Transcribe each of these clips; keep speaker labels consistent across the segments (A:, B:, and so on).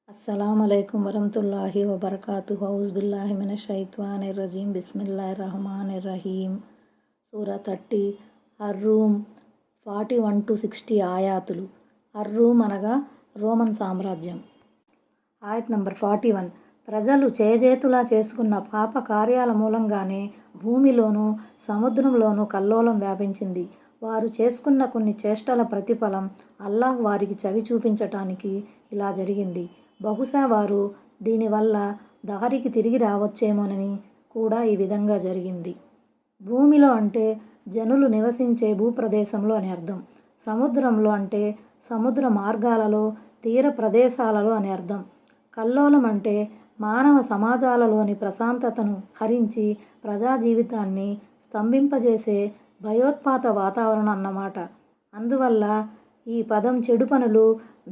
A: अस्सलामुअलैकुम वरहमतुल्लाहि वबरकातुहु औज़ुबिल्लाहि मिनश्शैत्वानिर्रजीम बिस्मिल्लाहिर्रहमानिर्रहीम సూరా 30 అర్-రూమ్ 41-60 ఆయాతులు. అర్-రూమ్ అనగా రోమన్ సామ్రాజ్యం. ఆయత్ నంబర్ 41. ప్రజలు చేజేతులా చేసుకున్న పాప కార్యాల మూలంగానే భూమిలోనూ సముద్రంలోనూ కల్లోలం వ్యాపించింది. వారు చేసుకున్న కొన్ని చేష్టల ప్రతిఫలం అల్లాహ్ వారికి చవి చూపించటానికి ఇలా జరిగింది. బహుశా వారు దీనివల్ల దారికి తిరిగి రావచ్చేమోనని కూడా ఈ విధంగా జరిగింది. భూమిలో అంటే జనులు నివసించే భూప్రదేశంలో అని అర్థం. సముద్రంలో అంటే సముద్ర మార్గాలలో, తీర ప్రదేశాలలో అని అర్థం. కల్లోలం అంటే మానవ సమాజాలలోని ప్రశాంతతను హరించి ప్రజా జీవితాన్ని స్తంభింపజేసే భయోత్పాత వాతావరణం అన్నమాట. అందువల్ల ఈ పదం చెడు పనులు,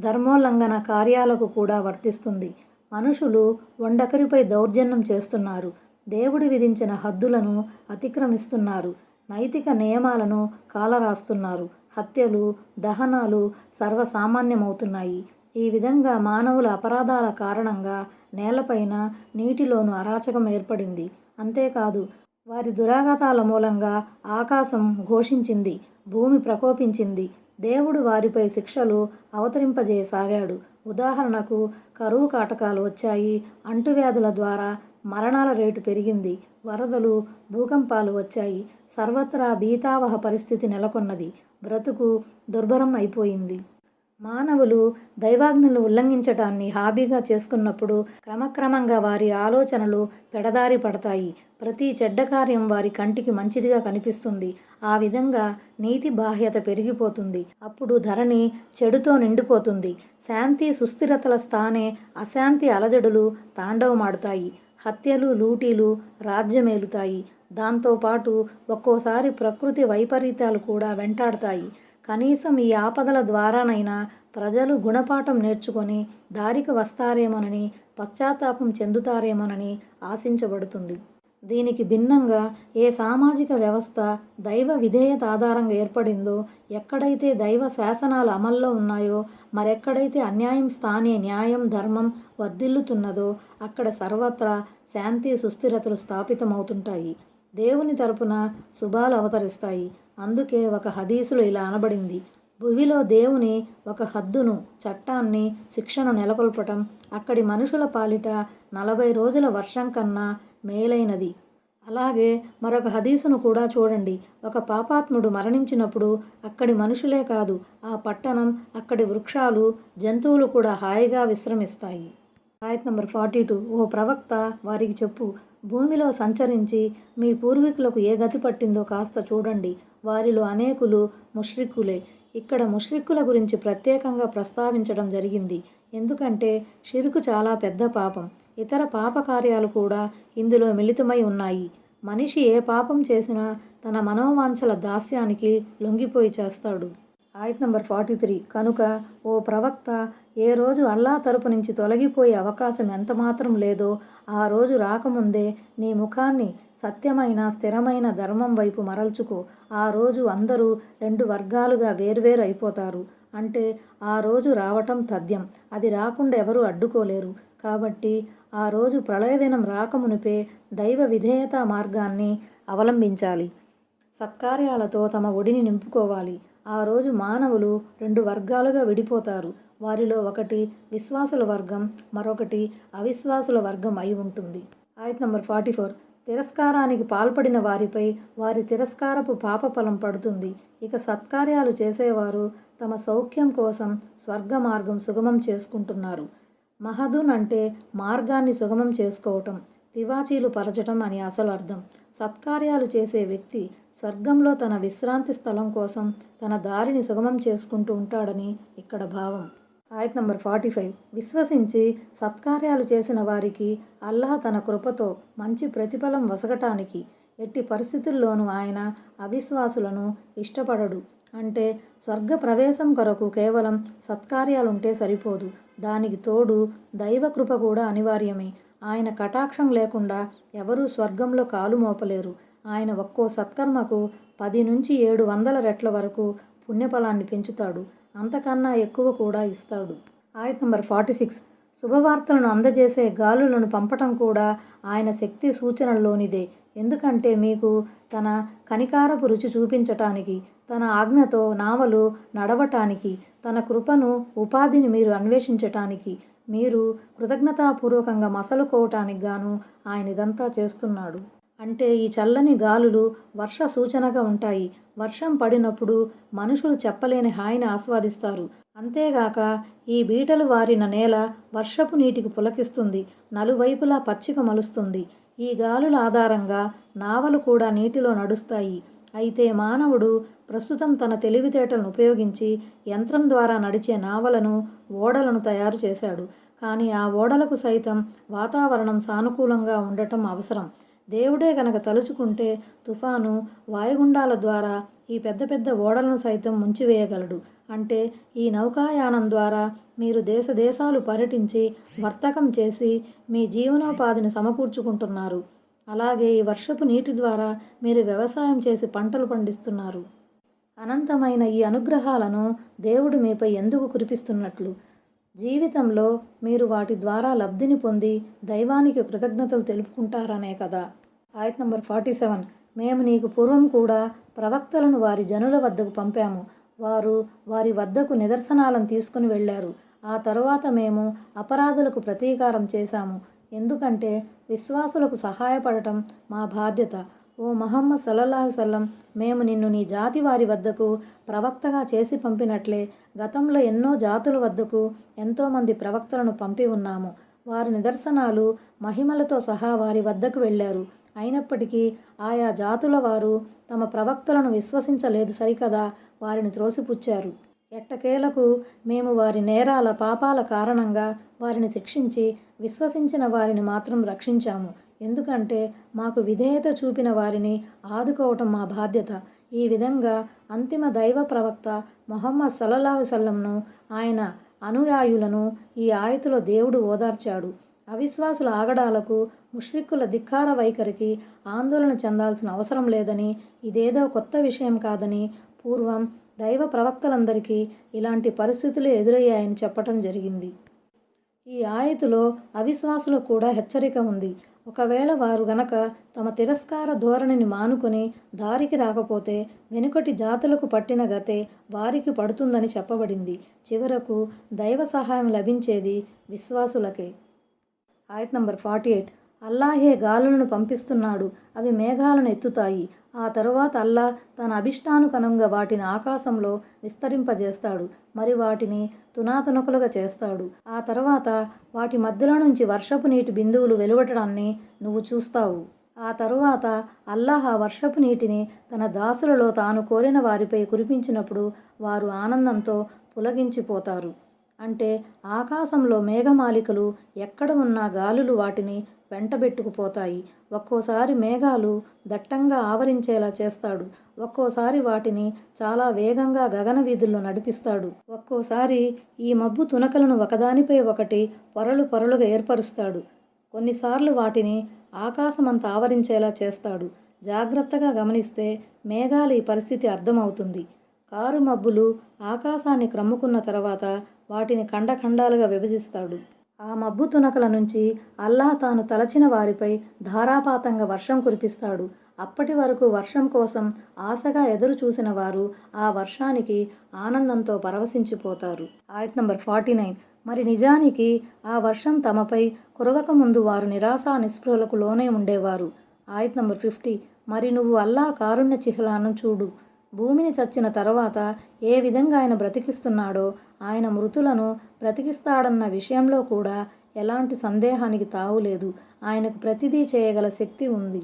A: ధర్మోల్లంఘన కార్యాలకు కూడా వర్తిస్తుంది. మనుషులు ఒండొకరిపై దౌర్జన్యం చేస్తున్నారు. దేవుడు విధించిన హద్దులను అతిక్రమిస్తున్నారు. నైతిక నియమాలను కాలరాస్తున్నారు. హత్యలు, దహనాలు సర్వసామాన్యమవుతున్నాయి. ఈ విధంగా మానవుల అపరాధాల కారణంగా నేలపైన, నీటిలోనూ అరాచకం ఏర్పడింది. అంతేకాదు, వారి దురాగతాల మూలంగా ఆకాశం ఘోషించింది, భూమి ప్రకోపించింది. దేవుడు వారిపై శిక్షలు అవతరింపజేయసాగాడు. ఉదాహరణకు కరువు కాటకాలు వచ్చాయి. అంటువ్యాధుల ద్వారా మరణాల రేటు పెరిగింది. వరదలు, భూకంపాలు వచ్చాయి. సర్వత్రా భీతావహ పరిస్థితి నెలకొన్నది. బ్రతుకు దుర్భరం అయిపోయింది. మానవులు దైవాజ్ఞలు ఉల్లంఘించటాన్ని హాబీగా చేసుకున్నప్పుడు క్రమక్రమంగా వారి ఆలోచనలు పెడదారి పడతాయి. ప్రతి చెడ్డ కార్యం వారి కంటికి మంచిదిగా కనిపిస్తుంది. ఆ విధంగా నీతి బాహ్యత పెరిగిపోతుంది. అప్పుడు ధరణి చెడుతో నిండిపోతుంది. శాంతి సుస్థిరతల స్థానే అశాంతి అలజడులు తాండవమాడుతాయి. హత్యలు, లూటీలు రాజ్యమేలుతాయి. దాంతోపాటు ఒక్కోసారి ప్రకృతి వైపరీత్యాలు కూడా వెంటాడతాయి. కనీసం ఈ ఆపదల ద్వారానైనా ప్రజలు గుణపాఠం నేర్చుకొని దారికి వస్తారేమోనని, పశ్చాత్తాపం చెందుతారేమోనని ఆశించబడుతుంది. దీనికి భిన్నంగా ఏ సామాజిక వ్యవస్థ దైవ విధేయత ఆధారంగా ఏర్పడిందో, ఎక్కడైతే దైవ శాసనాలు అమల్లో ఉన్నాయో, మరెక్కడైతే అన్యాయం స్థానే న్యాయం, ధర్మం వర్ధిల్లుతున్నదో అక్కడ సర్వత్రా శాంతి సుస్థిరతలు స్థాపితమవుతుంటాయి. దేవుని తరపున శుభాలు అవతరిస్తాయి. అందుకే ఒక హదీసులో ఇలా అనబడింది: భువిలో దేవుని ఒక హద్దును, చట్టాన్ని, శిక్షను నెలకొల్పటం అక్కడి మనుషుల పాలిట 40 రోజుల వర్షం కన్నా మేలైనది. అలాగే మరొక హదీసును కూడా చూడండి. ఒక పాపాత్ముడు మరణించినప్పుడు అక్కడి మనుషులే కాదు, ఆ పట్టణం, అక్కడి వృక్షాలు, జంతువులు కూడా హాయిగా విశ్రమిస్తాయి. ఆయత్ నంబర్ 42. ఓ ప్రవక్త, వారికి చెప్పు, భూమిలో సంచరించి మీ పూర్వీకులకు ఏ గతి పట్టిందో కాస్త చూడండి. వారిలో అనేకులు ముష్రిక్కులే. ఇక్కడ ముష్రిక్కుల గురించి ప్రత్యేకంగా ప్రస్తావించడం జరిగింది. ఎందుకంటే షిర్కు చాలా పెద్ద పాపం. ఇతర పాప కార్యాలు కూడా ఇందులో మిళితమై ఉన్నాయి. మనిషి ఏ పాపం చేసినా తన మనోవాంఛల దాస్యానికి లొంగిపోయి చేస్తాడు. ఆయత్ నంబర్ 43. కనుక ఓ ప్రవక్త, ఏ రోజు అల్లాహ్ తరపు నుంచి తొలగిపోయే అవకాశం ఎంతమాత్రం లేదో ఆ రోజు రాకముందే నీ ముఖాన్ని సత్యమైన, స్థిరమైన ధర్మం వైపు మరల్చుకో. ఆ రోజు అందరూ 2 వర్గాలుగా వేర్వేరు అయిపోతారు. అంటే ఆ రోజు రావటం తథ్యం. అది రాకుండా ఎవరూ అడ్డుకోలేరు. కాబట్టి ఆ రోజు ప్రళయదినం రాకమునుపే దైవ విధేయతా మార్గాన్ని అవలంబించాలి. సత్కార్యాలతో తమ ఒడిని నింపుకోవాలి. ఆ రోజు మానవులు 2 వర్గాలుగా విడిపోతారు. వారిలో ఒకటి విశ్వాసుల వర్గం, మరొకటి అవిశ్వాసుల వర్గం అయి ఉంటుంది. ఆయత్ నంబర్ 44. తిరస్కారానికి పాల్పడిన వారిపై వారి తిరస్కారపు పాపఫలం పడుతుంది. ఇక సత్కార్యాలు చేసేవారు తమ సౌఖ్యం కోసం స్వర్గ మార్గం సుగమం చేసుకుంటున్నారు. మహదున్ అంటే మార్గాన్ని సుగమం చేసుకోవటం, తివాచీలు పరచటం అని అసలు అర్థం. సత్కార్యాలు చేసే వ్యక్తి స్వర్గంలో తన విశ్రాంతి స్థలం కోసం తన దారిని సుగమం చేసుకుంటూ ఉంటాడని ఇక్కడ భావం. ఆయత్ నంబర్ 45. విశ్వసించి సత్కార్యాలు చేసిన వారికి అల్లాహ్ తన కృపతో మంచి ప్రతిఫలం వసగటానికి ఎట్టి పరిస్థితుల్లోనూ ఆయన అవిశ్వాసులను ఇష్టపడడు. అంటే స్వర్గ ప్రవేశం కొరకు కేవలం సత్కార్యాలుంటే సరిపోదు. దానికి తోడు దైవ కృప కూడా అనివార్యమే. ఆయన కటాక్షం లేకుండా ఎవరూ స్వర్గంలో కాలు మోపలేరు. ఆయన ఒక్కో సత్కర్మకు 10 నుంచి 700 రెట్ల వరకు పుణ్యఫలాన్ని పెంచుతాడు. అంతకన్నా ఎక్కువ కూడా ఇస్తాడు. ఆయత్ నంబర్ 46. శుభవార్తలను అందజేసే గాలులను పంపటం కూడా ఆయన శక్తి సూచనల్లోనిదే. ఎందుకంటే మీకు తన కనికారపు రుచి చూపించటానికి, తన ఆజ్ఞతో నావలు నడవటానికి, తన కృపను ఉపాధిని మీరు అన్వేషించటానికి, మీరు కృతజ్ఞతాపూర్వకంగా మసలుకోవటానికి గాను ఆయన ఇదంతా చేస్తున్నాడు. అంటే ఈ చల్లని గాలులు వర్ష సూచనగా ఉంటాయి. వర్షం పడినప్పుడు మనుషులు చెప్పలేని హాయిని ఆస్వాదిస్తారు. అంతేగాక ఈ బీటలు వారిన నేల వర్షపు నీటికి పులకిస్తుంది, నలువైపులా పచ్చిక మలుస్తుంది. ఈ గాలుల ఆధారంగా నావలు కూడా నీటిలో నడుస్తాయి. అయితే మానవుడు ప్రస్తుతం తన తెలివితేటలను ఉపయోగించి యంత్రం ద్వారా నడిచే నావలను, ఓడలను తయారు చేశాడు. కానీ ఆ ఓడలకు సైతం వాతావరణం సానుకూలంగా ఉండటం అవసరం. దేవుడే గనక తలుచుకుంటే తుఫాను, వాయుగుండాల ద్వారా ఈ పెద్ద పెద్ద ఓడలను సైతం ముంచివేయగలడు. అంటే ఈ నౌకాయానం ద్వారా మీరు దేశ దేశాలు పర్యటించి వర్తకం చేసి మీ జీవనోపాధిని సమకూర్చుకుంటున్నారు. అలాగే ఈ వర్షపు నీటి ద్వారా మీరు వ్యవసాయం చేసి పంటలు పండిస్తున్నారు. అనంతమైన ఈ అనుగ్రహాలను దేవుడు మీపై ఎందుకు కురిపిస్తున్నట్లు? జీవితంలో మీరు వాటి ద్వారా లబ్ధిని పొంది దైవానికి కృతజ్ఞతలు తెలుపుకుంటారనే కదా. ఆయత్ నంబర్ 47. మేము నీకు పూర్వం కూడా ప్రవక్తలను వారి జనుల వద్దకు పంపాము. వారు వారి వద్దకు నిదర్శనాలను తీసుకుని వెళ్ళారు. ఆ తరువాత మేము అపరాధులకు ప్రతీకారం చేశాము. ఎందుకంటే విశ్వాసులకు సహాయపడటం మా బాధ్యత. ఓ ముహమ్మద్ సల్లల్లాహు అలైహి వసల్లం, మేము నిన్ను నీ జాతి వారి వద్దకు ప్రవక్తగా చేసి పంపినట్లే గతంలో ఎన్నో జాతుల వద్దకు ఎంతోమంది ప్రవక్తలను పంపి ఉన్నాము. వారి నిదర్శనాలు, మహిమలతో సహా వారి వద్దకు వెళ్ళారు. అయినప్పటికీ ఆయా జాతుల వారు తమ ప్రవక్తలను విశ్వసించలేదు సరికదా, వారిని త్రోసిపుచ్చారు. ఎట్టకేలకు మేము వారి నేరాల, పాపాల కారణంగా వారిని శిక్షించి విశ్వసించిన వారిని మాత్రం రక్షించాము. ఎందుకంటే మాకు విధేయత చూపిన వారిని ఆదుకోవటం మా బాధ్యత. ఈ విధంగా అంతిమ దైవ ప్రవక్త ముహమ్మద్ సల్లల్లాహు అలైహి వసల్లంను, ఆయన అనుయాయులను ఈ ఆయతులో దేవుడు ఓదార్చాడు. అవిశ్వాసుల ఆగడాలకు, ముష్రిక్కుల ధిక్కార వైఖరికి ఆందోళన చెందాల్సిన అవసరం లేదని, ఇదేదో కొత్త విషయం కాదని, పూర్వం దైవ ప్రవక్తలందరికీ ఇలాంటి పరిస్థితులు ఎదురయ్యాయని చెప్పటం జరిగింది. ఈ ఆయతులో అవిశ్వాసులకు కూడా హెచ్చరిక ఉంది. ఒకవేళ వారు గనక తమ తిరస్కార ధోరణిని మానుకొని దారికి రాకపోతే వెనుకటి జాతులకు పట్టిన గతే వారికి పడుతుందని చెప్పబడింది. చివరకు దైవ సహాయం లభించేది విశ్వాసులకే. ఆయత్ నంబర్ 48. అల్లాహే గాలులను పంపిస్తున్నాడు, అవి మేఘాలను ఎత్తుతాయి. ఆ తరువాత అల్లా తన అభిష్టానుకనంగా వాటిని ఆకాశంలో విస్తరింపజేస్తాడు. మరి వాటిని తునాతునకలుగా చేస్తాడు. ఆ తర్వాత వాటి మధ్యలో నుంచి వర్షపు నీటి బిందువులు వెలువడడాన్ని నువ్వు చూస్తావు. ఆ తరువాత అల్లాహ్ ఆ వర్షపు నీటిని తన దాసులలో తాను కోరిన వారిపై కురిపించినప్పుడు వారు ఆనందంతో పులగించిపోతారు. అంటే ఆకాశంలో మేఘమాలికలు ఎక్కడ ఉన్నా గాలులు వాటిని వెంటబెట్టుకుపోతాయి. ఒక్కోసారి మేఘాలు దట్టంగా ఆవరించేలా చేస్తాడు. ఒక్కోసారి వాటిని చాలా వేగంగా గగన వీధుల్లో నడిపిస్తాడు. ఒక్కోసారి ఈ మబ్బు తునకలను ఒకదానిపై ఒకటి పొరలు పొరలుగా ఏర్పరుస్తాడు. కొన్నిసార్లు వాటిని ఆకాశమంతా ఆవరించేలా చేస్తాడు. జాగ్రత్తగా గమనిస్తే మేఘాలు ఈ పరిస్థితి అర్థమవుతుంది. కారు మబ్బులు ఆకాశాన్ని క్రమ్ముకున్న తర్వాత వాటిని ఖండఖండాలుగా విభజిస్తాడు. ఆ మబ్బు తునకల నుంచి అల్లాహ్ తాను తలచిన వారిపై ధారాపాతంగా వర్షం కురిపిస్తాడు. అప్పటి వరకు వర్షం కోసం ఆశగా ఎదురు చూసిన వారు ఆ వర్షానికి ఆనందంతో పరవశించిపోతారు. ఆయత్ నంబర్ 49. మరి నిజానికి ఆ వర్షం తమపై కురవకముందు వారు నిరాశా నిస్పృహలకు లోనే ఉండేవారు. ఆయత్ నంబర్ 50. మరి నువ్వు అల్లాహ్ కారుణ్య చిహ్నాలను చూడు. భూమిని చచ్చిన తర్వాత ఏ విధంగా ఆయన బ్రతికిస్తున్నాడో, ఆయన మృతులను బ్రతికిస్తాడన్న విషయంలో కూడా ఎలాంటి సందేహానికి తావులేదు. ఆయనకు ప్రతిదీ చేయగల శక్తి ఉంది.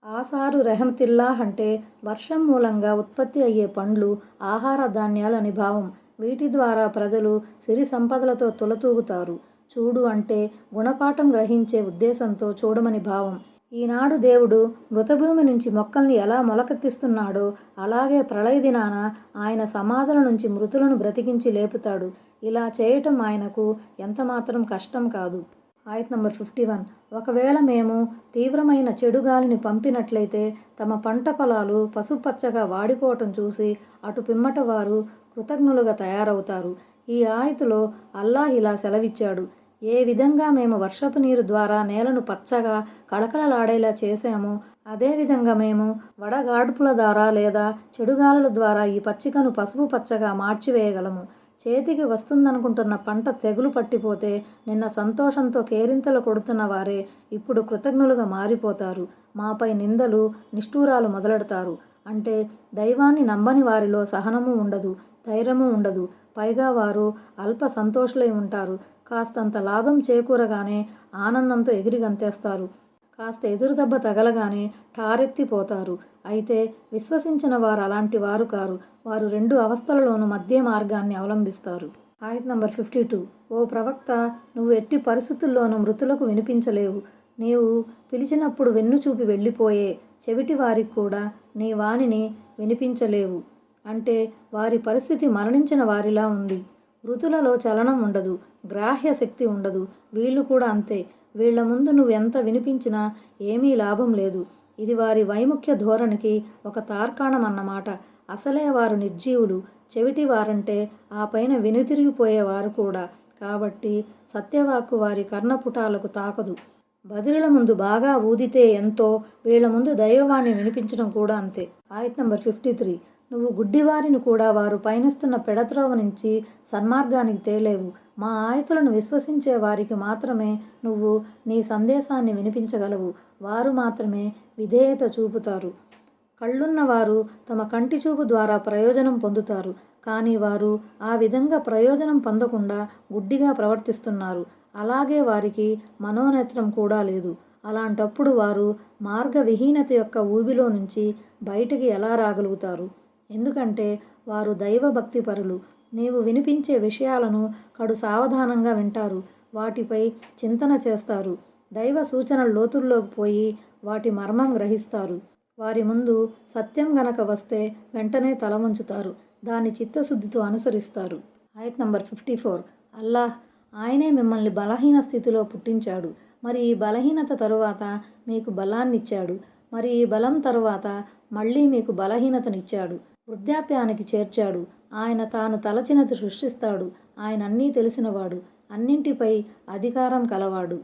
A: ఆసారు రెహమతిల్లాహ్ అంటే వర్షం మూలంగా ఉత్పత్తి అయ్యే పండ్లు, ఆహార ధాన్యాలు అని భావం. వీటి ద్వారా ప్రజలు సిరి సంపదలతో తులతూగుతారు. చూడు అంటే గుణపాఠం గ్రహించే ఉద్దేశంతో చూడమని భావం. ఈనాడు దేవుడు మృతభూమి నుంచి మొక్కల్ని ఎలా మొలకెత్తిస్తున్నాడో అలాగే ప్రళయ దినాన ఆయన సమాధుల నుంచి మృతులను బ్రతికించి లేపుతాడు. ఇలా చేయటం ఆయనకు ఎంతమాత్రం కష్టం కాదు. ఆయత్ నంబర్ 51. ఒకవేళ మేము తీవ్రమైన చెడుగాలిని పంపినట్లయితే తమ పంట పొలాలు పసుపచ్చగా వాడిపోవటం చూసి అటు పిమ్మట వారు కృతజ్ఞులుగా తయారవుతారు. ఈ ఆయతులో అల్లాహ్ ఇలా సెలవిచ్చాడు. ఏ విధంగా మేము వర్షపు నీరు ద్వారా నేలను పచ్చగా కళకళలాడేలా చేశామో అదేవిధంగా మేము వడగాడ్పుల ద్వారా లేదా చెడుగాలుల ద్వారా ఈ పచ్చికను పసుపు పచ్చగా మార్చివేయగలము. చేతికి వస్తుందనుకుంటున్న పంట తెగులు పట్టిపోతే నిన్న సంతోషంతో కేరింతలు కొడుతున్న వారే ఇప్పుడు కృతజ్ఞులుగా మారిపోతారు. మాపై నిందలు, నిష్ఠూరాలు మొదలెడతారు. అంటే దైవాన్ని నమ్మని వారిలో సహనము ఉండదు, ధైర్యము ఉండదు. పైగా వారు అల్ప సంతోషులై ఉంటారు. కాస్తంత లాభం చేకూరగానే ఆనందంతో ఎగిరి గంతేస్తారు. కాస్త ఎదురుదెబ్బ తగలగానే ఠారెత్తిపోతారు. అయితే విశ్వసించిన వారు అలాంటి వారు కారు. వారు 2 అవస్థలలోనూ మధ్య మార్గాన్ని అవలంబిస్తారు. ఆయత్ నంబర్ 52. ఓ ప్రవక్త, నువ్వు ఎట్టి పరిస్థితుల్లోనూ మృతులకు వినిపించలేవు. నీవు పిలిచినప్పుడు వెన్ను చూపి వెళ్ళిపోయే చెవిటి వారికి కూడా నీ వాణిని వినిపించలేవు. అంటే వారి పరిస్థితి మరణించిన వారిలా ఉంది. మృతులలో చలనం ఉండదు, గ్రాహ్య శక్తి ఉండదు. వీళ్ళు కూడా అంతే. వీళ్ల ముందు నువ్వు ఎంత వినిపించినా ఏమీ లాభం లేదు. ఇది వారి వైముఖ్య ధోరణికి ఒక తార్కాణం అన్నమాట. అసలే వారు నిర్జీవులు, చెవిటి వారంటే ఆ పైన వెనుతిరిగిపోయేవారు కూడా. కాబట్టి సత్యవాక్కు వారి కర్ణపుటాలకు తాకదు. బదిరుల ముందు బాగా ఊదితే ఎంతో, వీళ్ల ముందు దైవవాణి వినిపించడం కూడా అంతే. ఆయత్ నంబర్ 53. నువ్వు గుడ్డివారిని కూడా వారు పయనిస్తున్న పెడత్రోవ నుంచి సన్మార్గానికి తేలేవు. మా ఆయతులను విశ్వసించే వారికి మాత్రమే నువ్వు నీ సందేశాన్ని వినిపించగలవు. వారు మాత్రమే విధేయత చూపుతారు. కళ్ళున్నవారు తమ కంటి చూపు ద్వారా ప్రయోజనం పొందుతారు. కానీ వారు ఆ విధంగా ప్రయోజనం పొందకుండా గుడ్డిగా ప్రవర్తిస్తున్నారు. అలాగే వారికి మనోనేత్రం కూడా లేదు. అలాంటప్పుడు వారు మార్గవిహీనత యొక్క ఊబిలో నుంచి బయటికి ఎలా రాగలుగుతారు? ఎందుకంటే వారు దైవభక్తి పరులు. నీవు వినిపించే విషయాలను కడు సావధానంగా వింటారు. వాటిపై చింతన చేస్తారు. దైవ సూచనల లోతుల్లోకి పోయి వాటి మర్మం గ్రహిస్తారు. వారి ముందు సత్యం గనక వస్తే వెంటనే తల వంచుతారు. దాన్ని చిత్తశుద్ధితో అనుసరిస్తారు. ఆయత్ నంబర్ 54. అల్లాహ్, ఆయనే మిమ్మల్ని బలహీన స్థితిలో పుట్టించాడు. మరి ఈ బలహీనత తరువాత మీకు బలాన్నిచ్చాడు. మరి ఈ బలం తరువాత మళ్ళీ మీకు బలహీనతనిచ్చాడు. వృద్ధాప్యానికి చేర్చాడు. ఆయన తాను తలచినది సృష్టిస్తాడు. ఆయన అన్నీ తెలిసినవాడు, అన్నింటిపై అధికారం కలవాడు.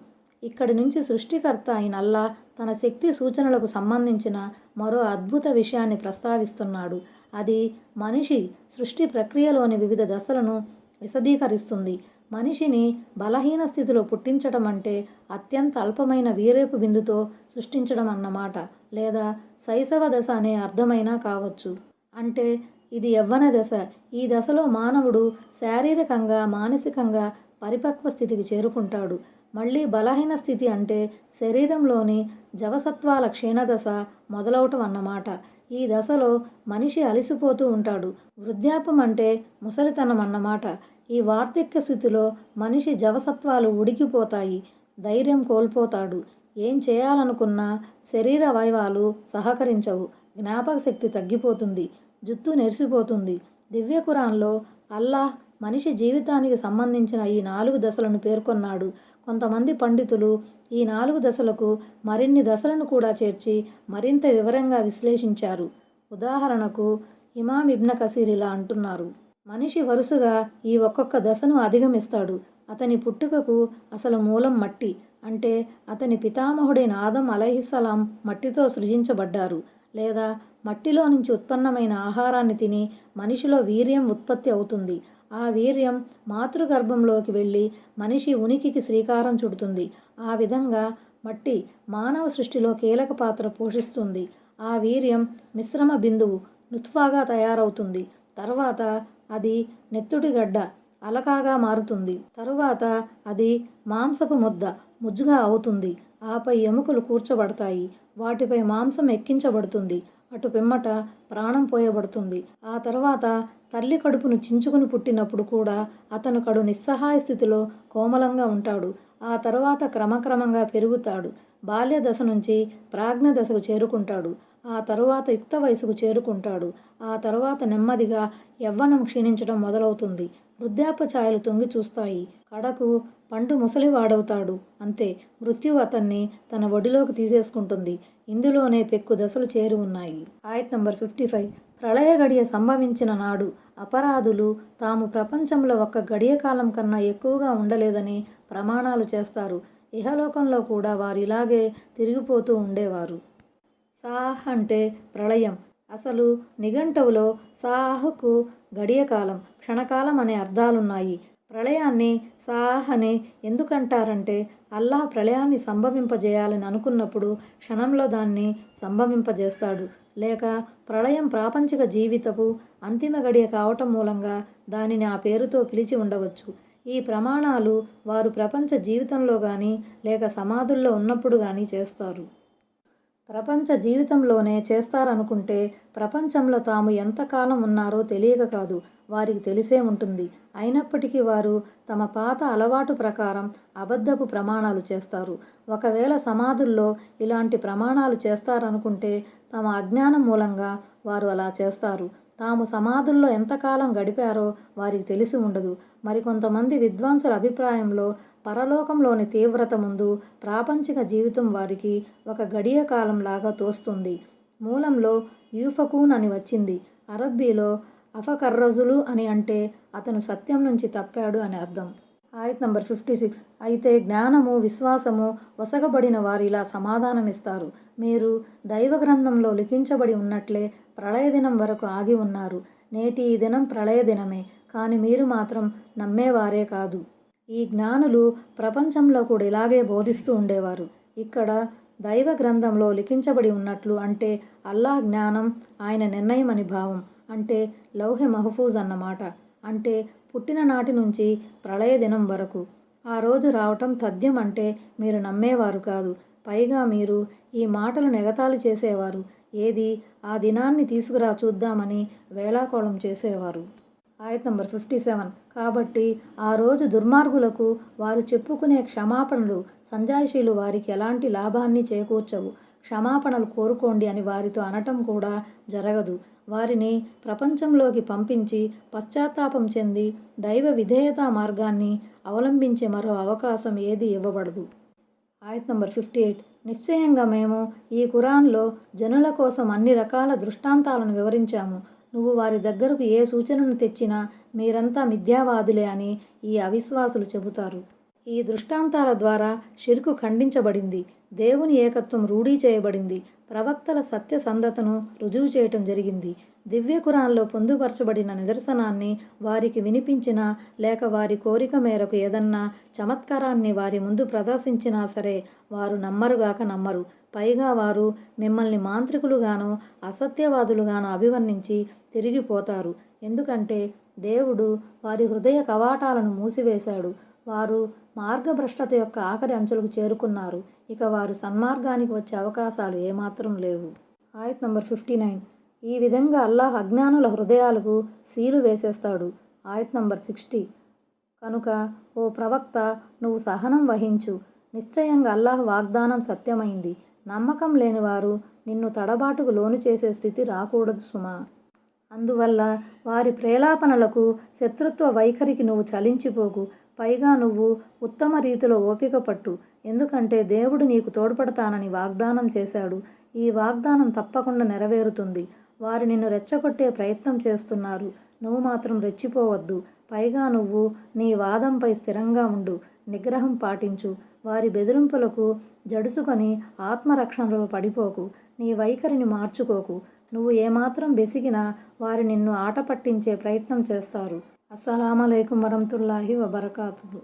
A: ఇక్కడి నుంచి సృష్టికర్త అయిన అల్లాహ్ తన శక్తి సూచనలకు సంబంధించిన మరో అద్భుత విషయాన్ని ప్రస్తావిస్తున్నాడు. అది మనిషి సృష్టి ప్రక్రియలోని వివిధ దశలను విశదీకరిస్తుంది. మనిషిని బలహీన స్థితిలో పుట్టించడం అంటే అత్యంత అల్పమైన వీరేపు బిందుతో సృష్టించడం అన్నమాట. లేదా శైశవ దశ అనే అర్థమైనా కావచ్చు. అంటే ఇది యవ్వన దశ. ఈ దశలో మానవుడు శారీరకంగా, మానసికంగా పరిపక్వ స్థితికి చేరుకుంటాడు. మళ్ళీ బలహీన స్థితి అంటే శరీరంలోని జవసత్వాల క్షీణదశ మొదలవటం అన్నమాట. ఈ దశలో మనిషి అలసిపోతూ ఉంటాడు. వృద్ధాప్యం అంటే ముసలితనం అన్నమాట. ఈ వార్ధక్య స్థితిలో మనిషి జవసత్వాలు ఉడికిపోతాయి, ధైర్యం కోల్పోతాడు. ఏం చేయాలనుకున్నా శరీర అవయవాలు సహకరించవు. జ్ఞాపక శక్తి తగ్గిపోతుంది, జుట్టు నెరిసిపోతుంది. దివ్య ఖురాన్లో అల్లాహ్ మనిషి జీవితానికి సంబంధించిన ఈ 4 దశలను పేర్కొన్నాడు. కొంతమంది పండితులు ఈ 4 దశలకు మరిన్ని దశలను కూడా చేర్చి మరింత వివరంగా విశ్లేషించారు. ఉదాహరణకు ఇమాం ఇబ్న్ కసీర్ ఇలా అంటున్నారు: మనిషి వరుసగా ఈ ఒక్కొక్క దశను అధిగమిస్తాడు. అతని పుట్టుకకు అసలు మూలం మట్టి. అంటే అతని పితామహుడైన ఆదం అలైహిస్సలాం మట్టితో సృజించబడ్డారు. లేదా మట్టిలో నుంచి ఉత్పన్నమైన ఆహారాన్ని తిని మనిషిలో వీర్యం ఉత్పత్తి అవుతుంది. ఆ వీర్యం మాతృగర్భంలోకి వెళ్ళి మనిషి ఉనికికి శ్రీకారం చుడుతుంది. ఆ విధంగా మట్టి మానవ సృష్టిలో కీలక పాత్ర పోషిస్తుంది. ఆ వీర్యం మిశ్రమ బిందువు నుత్ఫాగా తయారవుతుంది. తర్వాత అది నెత్తుటిగడ్డ అలకాగా మారుతుంది. తరువాత అది మాంసపు ముద్ద ముజ్జుగా అవుతుంది. ఆపై ఎముకలు కూర్చబడతాయి. వాటిపై మాంసం ఎక్కించబడుతుంది. అటు పిమ్మట ప్రాణం పోయబడుతుంది. ఆ తర్వాత తల్లి కడుపును చించుకుని పుట్టినప్పుడు కూడా అతను కడు నిస్సహాయ స్థితిలో కోమలంగా ఉంటాడు. ఆ తర్వాత క్రమక్రమంగా పెరుగుతాడు. బాల్య దశ నుంచి ప్రాజ్ఞ దశకు చేరుకుంటాడు. ఆ తరువాత యుక్త వయసుకు చేరుకుంటాడు. ఆ తరువాత నెమ్మదిగా యవ్వనం క్షీణించడం మొదలవుతుంది. వృద్ధాప్య ఛాయలు తొంగి చూస్తాయి. కడకు పండు ముసలివాడవుతాడు. అంతే, మృత్యువు అతన్ని తన ఒడిలోకి తీసేసుకుంటుంది. ఇందులోనే పెక్కు దశలు చేరి ఉన్నాయి. ఆయత్ నంబర్ 55. ప్రళయ గడియ సంభవించిన నాడు అపరాధులు తాము ప్రపంచంలో ఒక్క గడియ కాలం కన్నా ఎక్కువగా ఉండలేదని ప్రమాణాలు చేస్తారు. ఇహలోకంలో కూడా వారు ఇలాగే తిరిగిపోతూ ఉండేవారు. సాహ్ అంటే ప్రళయం. అసలు నిఘంటువులో సాహ్కు గడియకాలం, క్షణకాలం అనే అర్థాలున్నాయి. ప్రళయాన్ని సాహ్ అని ఎందుకంటారంటే అల్లాహ్ ప్రళయాన్ని సంభవింపజేయాలని అనుకున్నప్పుడు క్షణంలో దాన్ని సంభవింపజేస్తాడు. లేక ప్రళయం ప్రాపంచిక జీవితపు అంతిమ గడియ కావటం మూలంగా దానిని ఆ పేరుతో పిలిచి ఉండవచ్చు. ఈ ప్రమాణాలు వారు ప్రపంచ జీవితంలో కానీ లేక సమాధుల్లో ఉన్నప్పుడు కానీ చేస్తారు. ప్రపంచ జీవితంలోనే చేస్తారనుకుంటే ప్రపంచంలో తాము ఎంతకాలం ఉన్నారో తెలియక కాదు, వారికి తెలిసే ఉంటుంది. అయినప్పటికీ వారు తమ పాత అలవాటు ప్రకారం అబద్ధపు ప్రమాణాలు చేస్తారు. ఒకవేళ సమాధుల్లో ఇలాంటి ప్రమాణాలు చేస్తారనుకుంటే తమ అజ్ఞానం మూలంగా వారు అలా చేస్తారు. తాము సమాధుల్లో ఎంతకాలం గడిపారో వారికి తెలిసి ఉండదు. మరికొంతమంది విద్వాంసుల అభిప్రాయంలో పరలోకంలోని తీవ్రత ముందు ప్రాపంచిక జీవితం వారికి ఒక గడియ కాలంలాగా తోస్తుంది. మూలంలో యూఫకూన్ అని వచ్చింది. అరబ్బీలో అఫకర్రజులు అని అంటే అతను సత్యం నుంచి తప్పాడు అని అర్థం. ఆయత్ నంబర్ 56. అయితే జ్ఞానము విశ్వాసము వసగబడిన వారు ఇలా సమాధానమిస్తారు. మీరు దైవ గ్రంథంలో లిఖించబడి ఉన్నట్లే ప్రళయ దినం వరకు ఆగి ఉన్నారు. నేటి ఈ దినం ప్రళయ దినమే, కానీ మీరు మాత్రం నమ్మేవారే కాదు. ఈ జ్ఞానులు ప్రపంచంలో కూడా ఇలాగే బోధిస్తూ ఉండేవారు. ఇక్కడ దైవ గ్రంథంలో లిఖించబడి ఉన్నట్లు అంటే అల్లాహ్ జ్ఞానం ఆయన నిర్ణయం అని భావం. అంటే లౌహె మహఫూజ్ అన్నమాట. అంటే పుట్టిన నాటి నుంచి ప్రళయ దినం వరకు. ఆ రోజు రావటం తథ్యం అంటే మీరు నమ్మేవారు కాదు. పైగా మీరు ఈ మాటలను ఎగతాళి చేసేవారు. ఏది ఆ దినాన్ని తీసుకురా చూద్దామని వేళాకోళం చేసేవారు. ఆయత్ నంబర్ 57. కాబట్టి ఆ రోజు దుర్మార్గులకు వారు చెప్పుకునే క్షమాపణలు సంజాయిషీలు వారికి ఎలాంటి లాభాన్ని చేకూర్చవు. క్షమాపణలు కోరుకోండి అని వారితో అనటం కూడా జరగదు. వారిని ప్రపంచంలోకి పంపించి పశ్చాత్తాపం చెంది దైవ విధేయతా మార్గాన్ని అవలంబించే మరో అవకాశం ఏది ఇవ్వబడదు. ఆయత్ నంబర్ 58. నిశ్చయంగా మేము ఈ ఖురాన్లో జనుల కోసం అన్ని రకాల దృష్టాంతాలను వివరించాము. నువ్వు వారి దగ్గరకు ఏ సూచనను తెచ్చినా మీరంతా మిథ్యావాదులే అని ఈ అవిశ్వాసులు చెబుతారు. ఈ దృష్టాంతాల ద్వారా షిర్కు ఖండించబడింది. దేవుని ఏకత్వం రూఢీ చేయబడింది. ప్రవక్తల సత్యసంధతను రుజువు చేయటం జరిగింది. దివ్య ఖురాన్లో పొందుపరచబడిన నిదర్శనాన్ని వారికి వినిపించినా లేక వారి కోరిక మేరకు ఏదన్నా చమత్కారాన్ని వారి ముందు ప్రదర్శించినా సరే వారు నమ్మరుగాక నమ్మరు. పైగా వారు మిమ్మల్ని మాంత్రికులుగానో అసత్యవాదులుగానో అభివర్ణించి తిరిగిపోతారు. ఎందుకంటే దేవుడు వారి హృదయ కవాటాలను మూసివేశాడు. వారు మార్గభ్రష్టత యొక్క ఆఖరి అంచులకు చేరుకున్నారు. ఇక వారు సన్మార్గానికి వచ్చే అవకాశాలు ఏమాత్రం లేవు. ఆయత్ నంబర్ 59. ఈ విధంగా అల్లాహ్ అజ్ఞానుల హృదయాలకు సీలు వేసేస్తాడు. ఆయత్ నంబర్ 60. కనుక ఓ ప్రవక్త, నువ్వు సహనం వహించు. నిశ్చయంగా అల్లాహ్ వాగ్దానం సత్యమైంది. నమ్మకం లేనివారు నిన్ను తడబాటుకు లోను చేసే స్థితి రాకూడదు సుమా. అందువల్ల వారి ప్రేలాపనలకు శత్రుత్వ వైఖరికి నువ్వు చలించిపోకు. పైగా నువ్వు ఉత్తమ రీతిలో ఓపిక పట్టు. ఎందుకంటే దేవుడు నీకు తోడ్పడతానని వాగ్దానం చేశాడు. ఈ వాగ్దానం తప్పకుండా నెరవేరుతుంది. వారు నిన్ను రెచ్చగొట్టే ప్రయత్నం చేస్తున్నారు. నువ్వు మాత్రం రెచ్చిపోవద్దు. పైగా నువ్వు నీ వాదంపై స్థిరంగా ఉండు. నిగ్రహం పాటించు. వారి బెదిరింపులకు జడుసుకొని ఆత్మరక్షణలో పడిపోకు. నీ వైఖరిని మార్చుకోకు. నువ్వు ఏమాత్రం బెసిగినా వారు నిన్ను ఆట పట్టించే ప్రయత్నం చేస్తారు. అస్సలాము అలైకుం వరహ్మతుల్లాహి వబరకాతుహు.